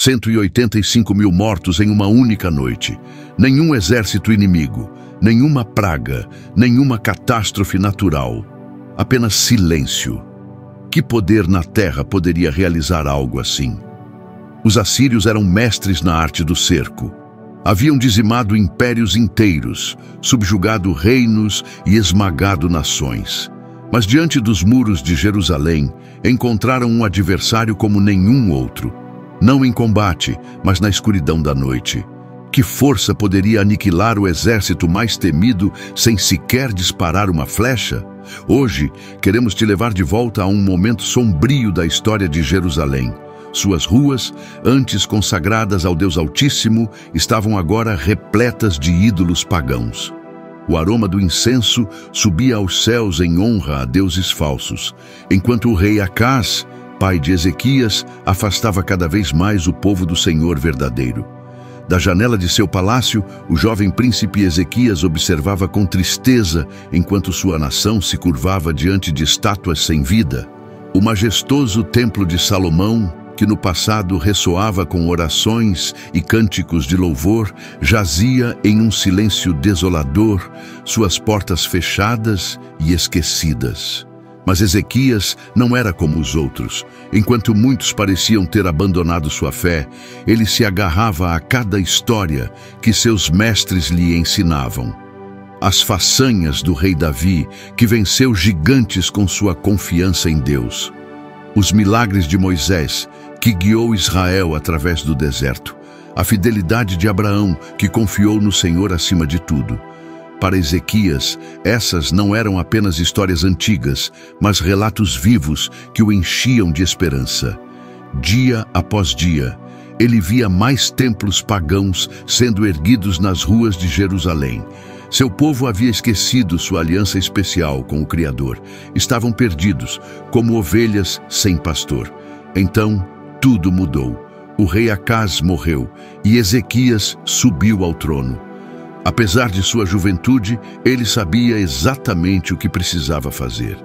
185 mil mortos em uma única noite. Nenhum exército inimigo, nenhuma praga, nenhuma catástrofe natural. Apenas silêncio. Que poder na terra poderia realizar algo assim? Os assírios eram mestres na arte do cerco. Haviam dizimado impérios inteiros, subjugado reinos e esmagado nações. Mas diante dos muros de Jerusalém, encontraram um adversário como nenhum outro. Não em combate, mas na escuridão da noite. Que força poderia aniquilar o exército mais temido sem sequer disparar uma flecha? Hoje, queremos te levar de volta a um momento sombrio da história de Jerusalém. Suas ruas, antes consagradas ao Deus Altíssimo, estavam agora repletas de ídolos pagãos. O aroma do incenso subia aos céus em honra a deuses falsos, enquanto o rei Acás, pai de Ezequias, afastava cada vez mais o povo do Senhor verdadeiro. Da janela de seu palácio, o jovem príncipe Ezequias observava com tristeza enquanto sua nação se curvava diante de estátuas sem vida. O majestoso templo de Salomão, que no passado ressoava com orações e cânticos de louvor, jazia em um silêncio desolador, suas portas fechadas e esquecidas. Mas Ezequias não era como os outros. Enquanto muitos pareciam ter abandonado sua fé, ele se agarrava a cada história que seus mestres lhe ensinavam. As façanhas do rei Davi, que venceu gigantes com sua confiança em Deus. Os milagres de Moisés, que guiou Israel através do deserto. A fidelidade de Abraão, que confiou no Senhor acima de tudo. Para Ezequias, essas não eram apenas histórias antigas, mas relatos vivos que o enchiam de esperança. Dia após dia, ele via mais templos pagãos sendo erguidos nas ruas de Jerusalém. Seu povo havia esquecido sua aliança especial com o Criador. Estavam perdidos, como ovelhas sem pastor. Então, tudo mudou. O rei Acás morreu e Ezequias subiu ao trono. Apesar de sua juventude, ele sabia exatamente o que precisava fazer.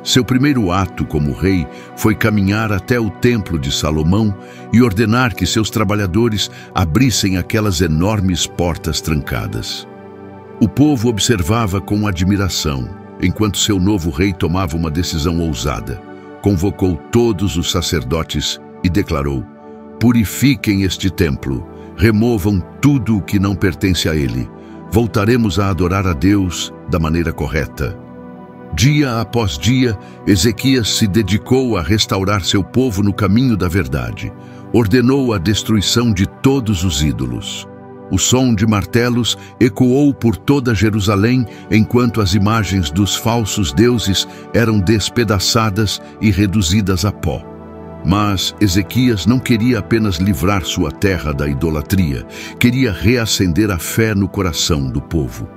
Seu primeiro ato como rei foi caminhar até o templo de Salomão e ordenar que seus trabalhadores abrissem aquelas enormes portas trancadas. O povo observava com admiração, enquanto seu novo rei tomava uma decisão ousada. Convocou todos os sacerdotes e declarou: purifiquem este templo, removam tudo o que não pertence a ele. Voltaremos a adorar a Deus da maneira correta. Dia após dia, Ezequias se dedicou a restaurar seu povo no caminho da verdade. Ordenou a destruição de todos os ídolos. O som de martelos ecoou por toda Jerusalém enquanto as imagens dos falsos deuses eram despedaçadas e reduzidas a pó. Mas Ezequias não queria apenas livrar sua terra da idolatria, queria reacender a fé no coração do povo.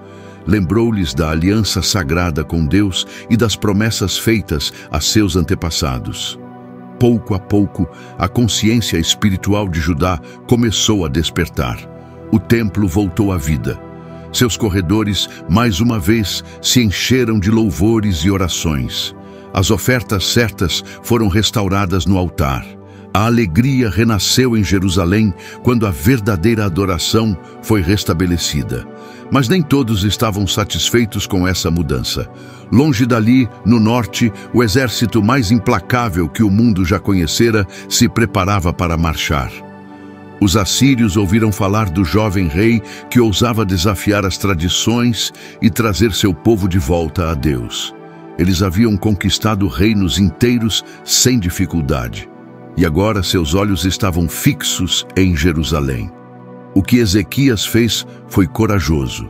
Lembrou-lhes da aliança sagrada com Deus e das promessas feitas a seus antepassados. Pouco a pouco, a consciência espiritual de Judá começou a despertar. O templo voltou à vida. Seus corredores, mais uma vez, se encheram de louvores e orações. As ofertas certas foram restauradas no altar. A alegria renasceu em Jerusalém quando a verdadeira adoração foi restabelecida. Mas nem todos estavam satisfeitos com essa mudança. Longe dali, no norte, o exército mais implacável que o mundo já conhecera se preparava para marchar. Os assírios ouviram falar do jovem rei que ousava desafiar as tradições e trazer seu povo de volta a Deus. Eles haviam conquistado reinos inteiros sem dificuldade. E agora seus olhos estavam fixos em Jerusalém. O que Ezequias fez foi corajoso,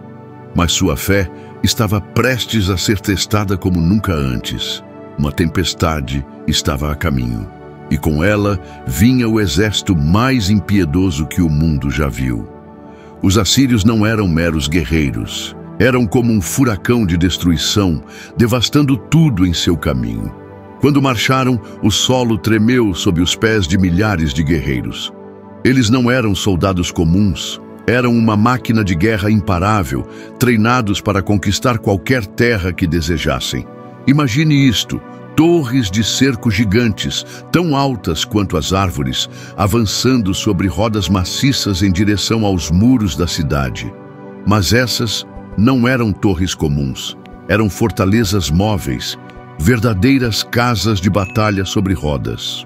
mas sua fé estava prestes a ser testada como nunca antes. Uma tempestade estava a caminho, e com ela vinha o exército mais impiedoso que o mundo já viu. Os assírios não eram meros guerreiros, eram como um furacão de destruição, devastando tudo em seu caminho. Quando marcharam, o solo tremeu sob os pés de milhares de guerreiros. Eles não eram soldados comuns, eram uma máquina de guerra imparável, treinados para conquistar qualquer terra que desejassem. Imagine isto, torres de cerco gigantes, tão altas quanto as árvores, avançando sobre rodas maciças em direção aos muros da cidade. Mas essas não eram torres comuns, eram fortalezas móveis, verdadeiras casas de batalha sobre rodas.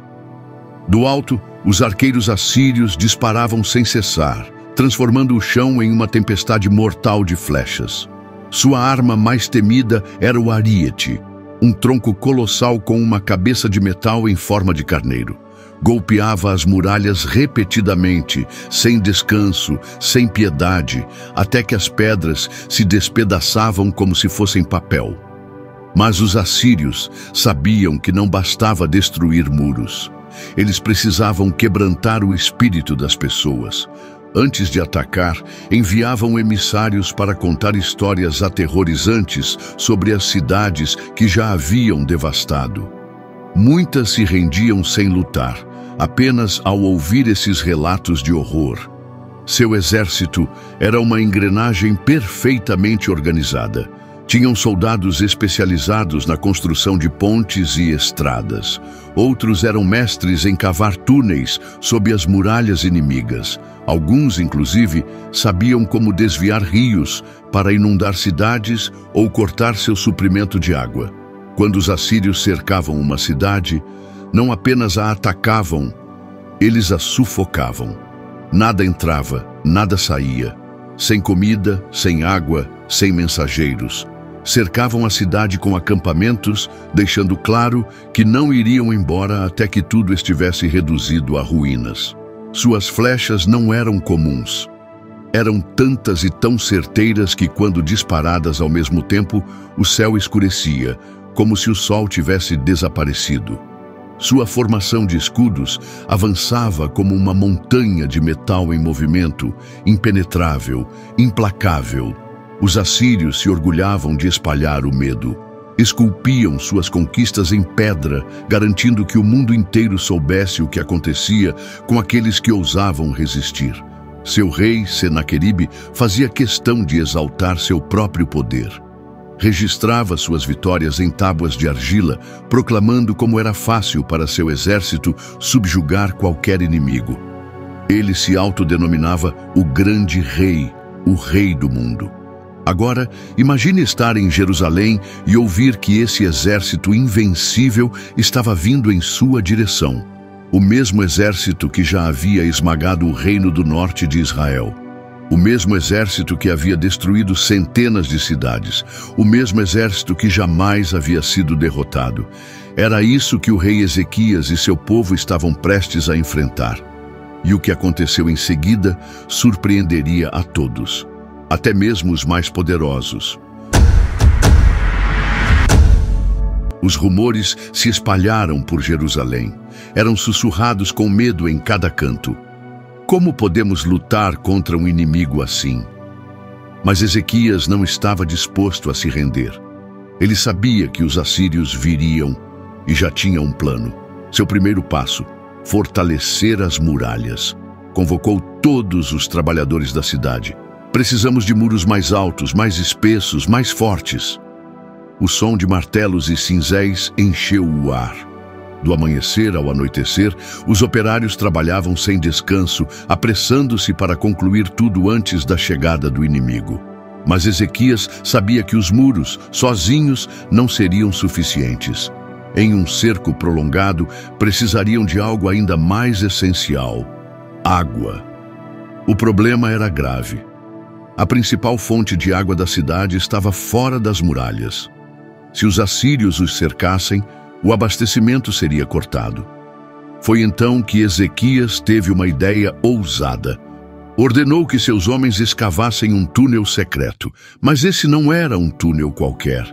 Do alto, os arqueiros assírios disparavam sem cessar, transformando o chão em uma tempestade mortal de flechas. Sua arma mais temida era o ariete, um tronco colossal com uma cabeça de metal em forma de carneiro. Golpeava as muralhas repetidamente, sem descanso, sem piedade, até que as pedras se despedaçavam como se fossem papel. Mas os assírios sabiam que não bastava destruir muros. Eles precisavam quebrantar o espírito das pessoas. Antes de atacar, enviavam emissários para contar histórias aterrorizantes sobre as cidades que já haviam devastado. Muitas se rendiam sem lutar, apenas ao ouvir esses relatos de horror. Seu exército era uma engrenagem perfeitamente organizada. Tinham soldados especializados na construção de pontes e estradas. Outros eram mestres em cavar túneis sob as muralhas inimigas. Alguns, inclusive, sabiam como desviar rios para inundar cidades ou cortar seu suprimento de água. Quando os assírios cercavam uma cidade, não apenas a atacavam, eles a sufocavam. Nada entrava, nada saía. Sem comida, sem água, sem mensageiros. Cercavam a cidade com acampamentos, deixando claro que não iriam embora até que tudo estivesse reduzido a ruínas. Suas flechas não eram comuns. Eram tantas e tão certeiras que, quando disparadas ao mesmo tempo, o céu escurecia, como se o sol tivesse desaparecido. Sua formação de escudos avançava como uma montanha de metal em movimento, impenetrável, implacável. Os assírios se orgulhavam de espalhar o medo. Esculpiam suas conquistas em pedra, garantindo que o mundo inteiro soubesse o que acontecia com aqueles que ousavam resistir. Seu rei, Senaqueribe, fazia questão de exaltar seu próprio poder. Registrava suas vitórias em tábuas de argila, proclamando como era fácil para seu exército subjugar qualquer inimigo. Ele se autodenominava o Grande Rei, o Rei do Mundo. Agora, imagine estar em Jerusalém e ouvir que esse exército invencível estava vindo em sua direção. O mesmo exército que já havia esmagado o reino do norte de Israel. O mesmo exército que havia destruído centenas de cidades. O mesmo exército que jamais havia sido derrotado. Era isso que o rei Ezequias e seu povo estavam prestes a enfrentar. E o que aconteceu em seguida surpreenderia a todos. Até mesmo os mais poderosos. Os rumores se espalharam por Jerusalém. Eram sussurrados com medo em cada canto. Como podemos lutar contra um inimigo assim? Mas Ezequias não estava disposto a se render. Ele sabia que os assírios viriam e já tinha um plano. Seu primeiro passo, fortalecer as muralhas. Convocou todos os trabalhadores da cidade. Precisamos de muros mais altos, mais espessos, mais fortes. O som de martelos e cinzéis encheu o ar. Do amanhecer ao anoitecer, os operários trabalhavam sem descanso, apressando-se para concluir tudo antes da chegada do inimigo. Mas Ezequias sabia que os muros, sozinhos, não seriam suficientes. Em um cerco prolongado, precisariam de algo ainda mais essencial: água. O problema era grave. A principal fonte de água da cidade estava fora das muralhas. Se os assírios os cercassem, o abastecimento seria cortado. Foi então que Ezequias teve uma ideia ousada. Ordenou que seus homens escavassem um túnel secreto. Mas esse não era um túnel qualquer.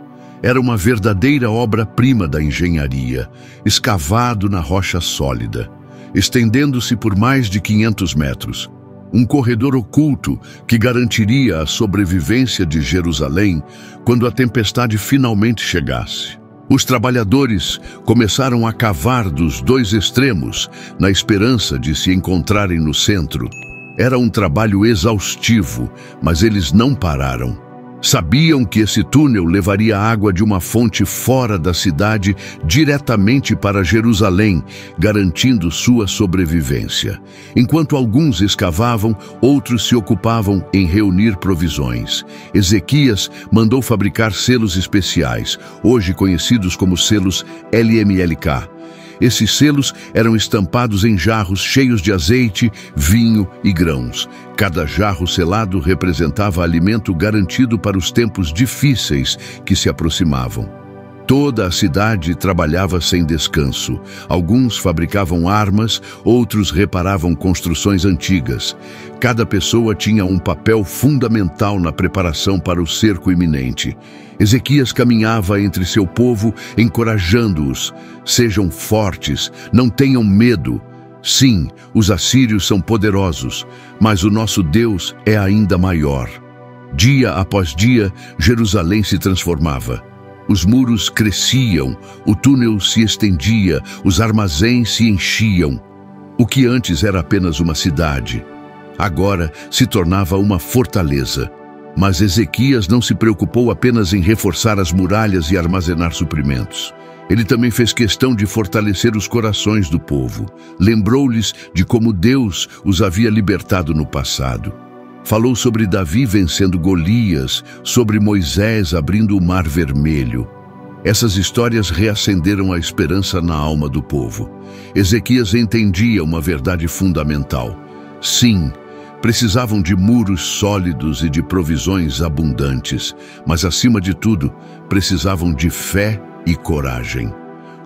Era uma verdadeira obra-prima da engenharia, escavado na rocha sólida, estendendo-se por mais de 500 metros. Um corredor oculto que garantiria a sobrevivência de Jerusalém quando a tempestade finalmente chegasse. Os trabalhadores começaram a cavar dos dois extremos, na esperança de se encontrarem no centro. Era um trabalho exaustivo, mas eles não pararam. Sabiam que esse túnel levaria água de uma fonte fora da cidade diretamente para Jerusalém, garantindo sua sobrevivência. Enquanto alguns escavavam, outros se ocupavam em reunir provisões. Ezequias mandou fabricar selos especiais, hoje conhecidos como selos LMLK. Esses selos eram estampados em jarros cheios de azeite, vinho e grãos. Cada jarro selado representava alimento garantido para os tempos difíceis que se aproximavam. Toda a cidade trabalhava sem descanso. Alguns fabricavam armas, outros reparavam construções antigas. Cada pessoa tinha um papel fundamental na preparação para o cerco iminente. Ezequias caminhava entre seu povo, encorajando-os. Sejam fortes, não tenham medo. Sim, os assírios são poderosos, mas o nosso Deus é ainda maior. Dia após dia, Jerusalém se transformava. Os muros cresciam, o túnel se estendia, os armazéns se enchiam. O que antes era apenas uma cidade, agora se tornava uma fortaleza. Mas Ezequias não se preocupou apenas em reforçar as muralhas e armazenar suprimentos. Ele também fez questão de fortalecer os corações do povo. Lembrou-lhes de como Deus os havia libertado no passado. Falou sobre Davi vencendo Golias, sobre Moisés abrindo o Mar Vermelho. Essas histórias reacenderam a esperança na alma do povo. Ezequias entendia uma verdade fundamental. Sim, precisavam de muros sólidos e de provisões abundantes, mas acima de tudo, precisavam de fé e coragem.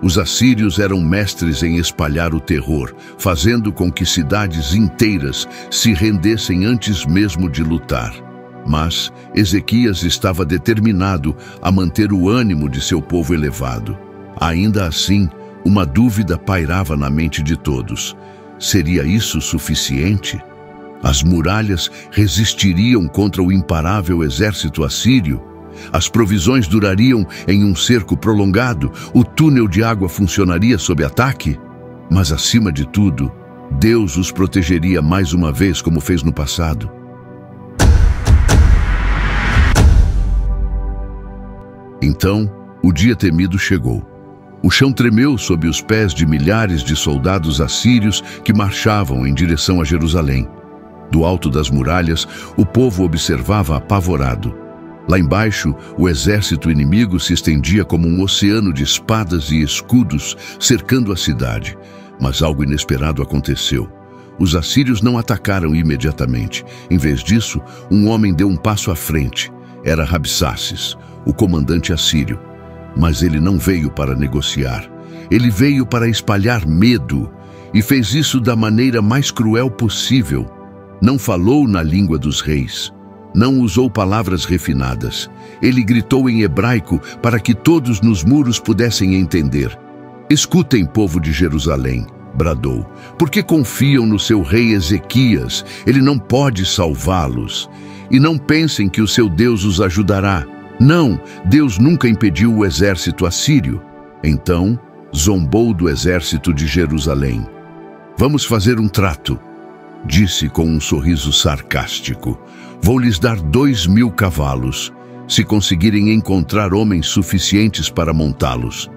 Os assírios eram mestres em espalhar o terror, fazendo com que cidades inteiras se rendessem antes mesmo de lutar. Mas Ezequias estava determinado a manter o ânimo de seu povo elevado. Ainda assim, uma dúvida pairava na mente de todos. Seria isso suficiente? As muralhas resistiriam contra o imparável exército assírio? As provisões durariam em um cerco prolongado? O túnel de água funcionaria sob ataque? Mas, acima de tudo, Deus os protegeria mais uma vez, como fez no passado. Então, o dia temido chegou. O chão tremeu sob os pés de milhares de soldados assírios que marchavam em direção a Jerusalém. Do alto das muralhas, o povo observava apavorado. Lá embaixo, o exército inimigo se estendia como um oceano de espadas e escudos cercando a cidade. Mas algo inesperado aconteceu. Os assírios não atacaram imediatamente. Em vez disso, um homem deu um passo à frente. Era Rabsaces, o comandante assírio. Mas ele não veio para negociar. Ele veio para espalhar medo, e fez isso da maneira mais cruel possível. Não falou na língua dos reis. Não usou palavras refinadas. Ele gritou em hebraico para que todos nos muros pudessem entender. Escutem, povo de Jerusalém, bradou. Por que confiam no seu rei Ezequias? Ele não pode salvá-los. E não pensem que o seu Deus os ajudará. Não, Deus nunca impediu o exército assírio. Então, zombou do exército de Jerusalém. Vamos fazer um trato, disse com um sorriso sarcástico. Vou lhes dar 2.000 cavalos, se conseguirem encontrar homens suficientes para montá-los.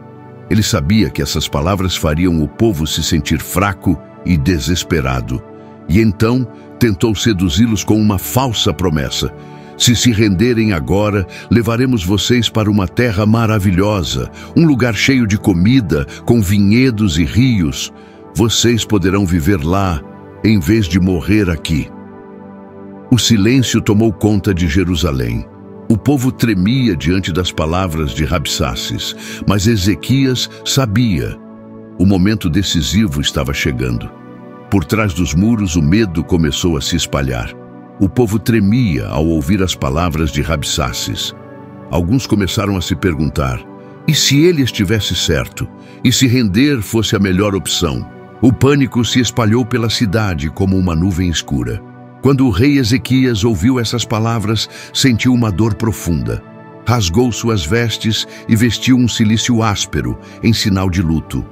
Ele sabia que essas palavras fariam o povo se sentir fraco e desesperado. E então tentou seduzi-los com uma falsa promessa. Se renderem agora, levaremos vocês para uma terra maravilhosa, um lugar cheio de comida, com vinhedos e rios. Vocês poderão viver lá, em vez de morrer aqui. O silêncio tomou conta de Jerusalém. O povo tremia diante das palavras de Rabsaces, mas Ezequias sabia. O momento decisivo estava chegando. Por trás dos muros, o medo começou a se espalhar. O povo tremia ao ouvir as palavras de Rabsaces. Alguns começaram a se perguntar, e se ele estivesse certo? E se render fosse a melhor opção? O pânico se espalhou pela cidade como uma nuvem escura. Quando o rei Ezequias ouviu essas palavras, sentiu uma dor profunda. Rasgou suas vestes e vestiu um cilício áspero, em sinal de luto.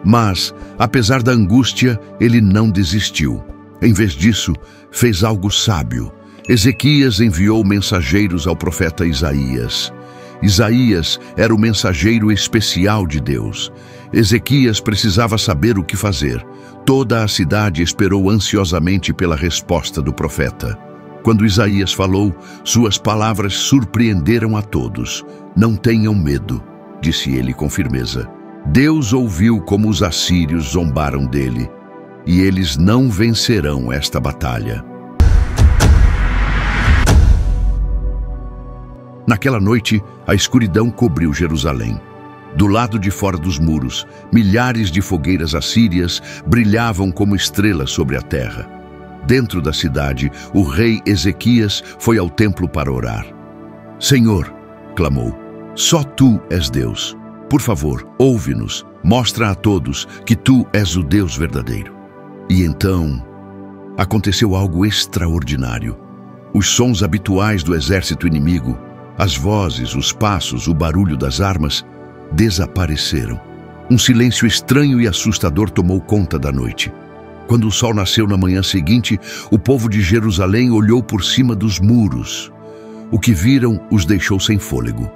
Mas, apesar da angústia, ele não desistiu. Em vez disso, fez algo sábio. Ezequias enviou mensageiros ao profeta Isaías. Isaías era o mensageiro especial de Deus. Ezequias precisava saber o que fazer. Toda a cidade esperou ansiosamente pela resposta do profeta. Quando Isaías falou, suas palavras surpreenderam a todos. "Não tenham medo", disse ele com firmeza. Deus ouviu como os assírios zombaram dele, e eles não vencerão esta batalha. Naquela noite, a escuridão cobriu Jerusalém. Do lado de fora dos muros, milhares de fogueiras assírias brilhavam como estrelas sobre a terra. Dentro da cidade, o rei Ezequias foi ao templo para orar. "Senhor", clamou, "só Tu és Deus. Por favor, ouve-nos, mostra a todos que Tu és o Deus verdadeiro." E então, aconteceu algo extraordinário. Os sons habituais do exército inimigo, as vozes, os passos, o barulho das armas, desapareceram. Um silêncio estranho e assustador tomou conta da noite. Quando o sol nasceu na manhã seguinte, o povo de Jerusalém olhou por cima dos muros. O que viram os deixou sem fôlego.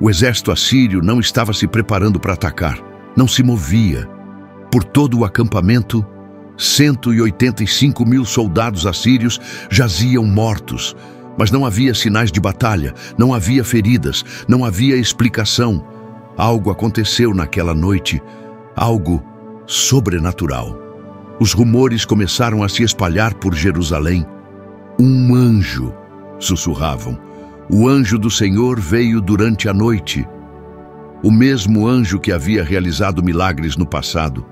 O exército assírio não estava se preparando para atacar. Não se movia. Por todo o acampamento, 185.000 soldados assírios jaziam mortos. Mas não havia sinais de batalha, não havia feridas, não havia explicação. Algo aconteceu naquela noite, algo sobrenatural. Os rumores começaram a se espalhar por Jerusalém. "Um anjo", sussurravam. "O anjo do Senhor veio durante a noite." O mesmo anjo que havia realizado milagres no passado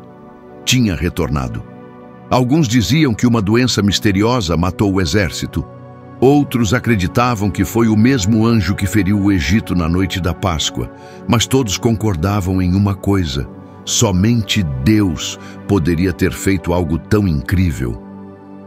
tinha retornado. Alguns diziam que uma doença misteriosa matou o exército. Outros acreditavam que foi o mesmo anjo que feriu o Egito na noite da Páscoa, mas todos concordavam em uma coisa: somente Deus poderia ter feito algo tão incrível.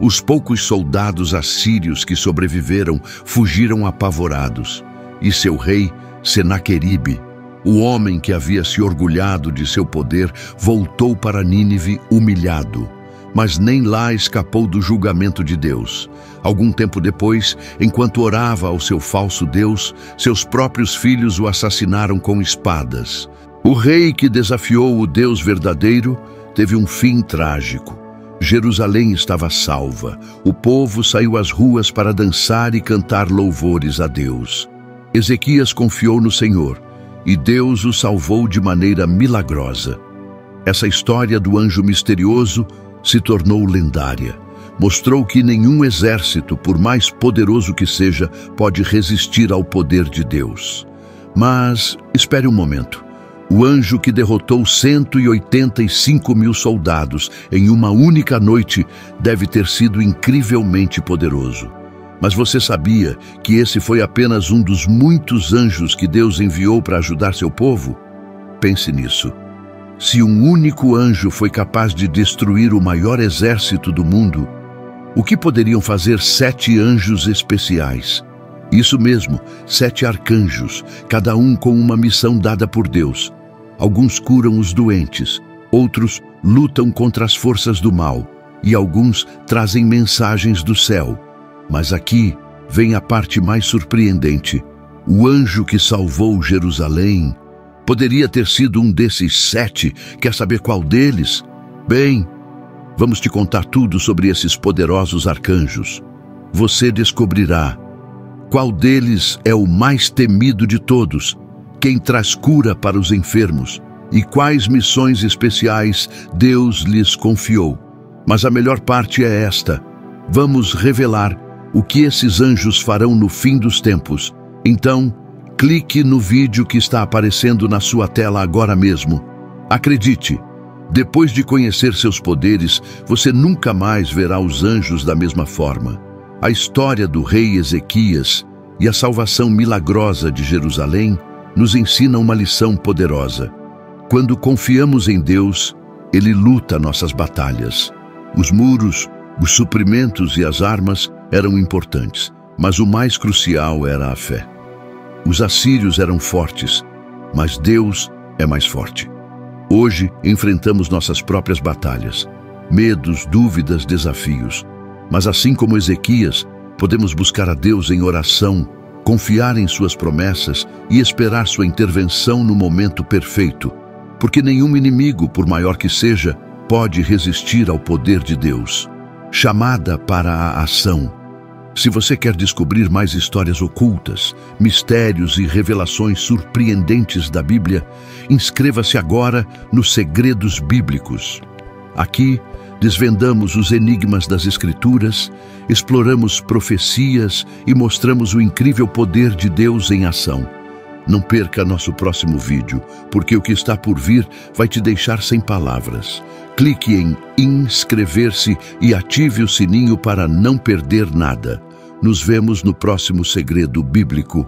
Os poucos soldados assírios que sobreviveram fugiram apavorados, e seu rei, Senaqueribe, o homem que havia se orgulhado de seu poder, voltou para Nínive humilhado. Mas nem lá escapou do julgamento de Deus. Algum tempo depois, enquanto orava ao seu falso Deus, seus próprios filhos o assassinaram com espadas. O rei que desafiou o Deus verdadeiro teve um fim trágico. Jerusalém estava salva. O povo saiu às ruas para dançar e cantar louvores a Deus. Ezequias confiou no Senhor, e Deus o salvou de maneira milagrosa. Essa história do anjo misterioso se tornou lendária. Mostrou que nenhum exército, por mais poderoso que seja, pode resistir ao poder de Deus. Mas espere um momento. O anjo que derrotou 185.000 soldados em uma única noite deve ter sido incrivelmente poderoso. Mas você sabia que esse foi apenas um dos muitos anjos que Deus enviou para ajudar seu povo? Pense nisso. Se um único anjo foi capaz de destruir o maior exército do mundo, o que poderiam fazer 7 anjos especiais? Isso mesmo, 7 arcanjos, cada um com uma missão dada por Deus. Alguns curam os doentes, outros lutam contra as forças do mal, e alguns trazem mensagens do céu. Mas aqui vem a parte mais surpreendente. O anjo que salvou Jerusalém poderia ter sido um desses 7. Quer saber qual deles? Bem, vamos te contar tudo sobre esses poderosos arcanjos. Você descobrirá qual deles é o mais temido de todos, quem traz cura para os enfermos e quais missões especiais Deus lhes confiou. Mas a melhor parte é esta: vamos revelar o que esses anjos farão no fim dos tempos. Então, clique no vídeo que está aparecendo na sua tela agora mesmo. Acredite, depois de conhecer seus poderes, você nunca mais verá os anjos da mesma forma. A história do rei Ezequias e a salvação milagrosa de Jerusalém nos ensina uma lição poderosa. Quando confiamos em Deus, Ele luta nossas batalhas. Os muros, os suprimentos e as armas eram importantes, mas o mais crucial era a fé. Os assírios eram fortes, mas Deus é mais forte. Hoje enfrentamos nossas próprias batalhas, medos, dúvidas, desafios. Mas assim como Ezequias, Podemos buscar a Deus em oração, confiar em suas promessas e esperar sua intervenção no momento perfeito, porque nenhum inimigo, por maior que seja, pode resistir ao poder de Deus. Chamada para a ação. Se você quer descobrir mais histórias ocultas, mistérios e revelações surpreendentes da Bíblia, inscreva-se agora nos Segredos Bíblicos. Aqui, desvendamos os enigmas das Escrituras, exploramos profecias e mostramos o incrível poder de Deus em ação. Não perca nosso próximo vídeo, porque o que está por vir vai te deixar sem palavras. Clique em inscrever-se e ative o sininho para não perder nada. Nos vemos no próximo Segredo Bíblico.